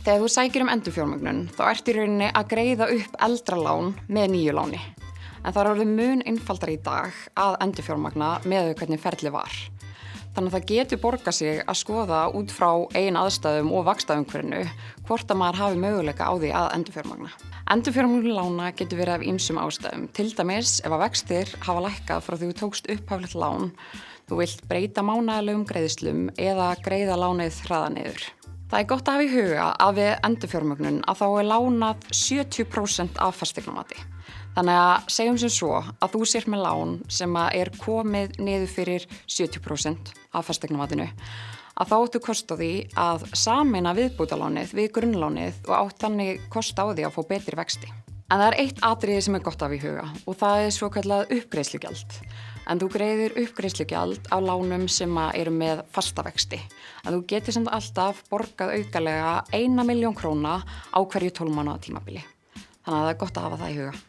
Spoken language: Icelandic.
Þegar þú sækir endurfjármögnun þá ertu í rauninni að greiða upp eldra lán með nýju láni. En það er orðið mun einfaldara í dag að endurfjármagna með hvernig ferlið var. Þannig að það getur borgað sig að skoða út frá eigin aðstæðum og vaxtaumhverfinu hvort að maður hafi möguleika á því að endurfjármagna. Endurfjármögnun lána getur verið af ýmsum ástæðum. Til dæmis ef að vextir hafa lækkað frá því þú tókst upphaflegt lán, þú vilt breyta mánaðarlegum greiðslum eða greiða lánið hraðar niður. Það er gott að hafa í huga að við endurfjármögnun að þá er lánað 70% af fasteignamati. Þannig að segjum sem svo að þú sér með lán sem er komið niður fyrir 70% af fasteignamatinu, að þá áttu kost á því að sameina viðbótarlánið við grunnlánið og átt þannig kost á því að fá betri vexti. En það er eitt atriði sem er gott að hafa í huga og það er svokallað uppgreiðslugjald. En þú greiðir uppgreiðslugjald á lánum sem eru með fasta vexti. En þú getur samt alltaf borgað aukalega 1 milljón króna á hverju 12 mánaða tímabili. Þannig að það er gott að hafa það í huga.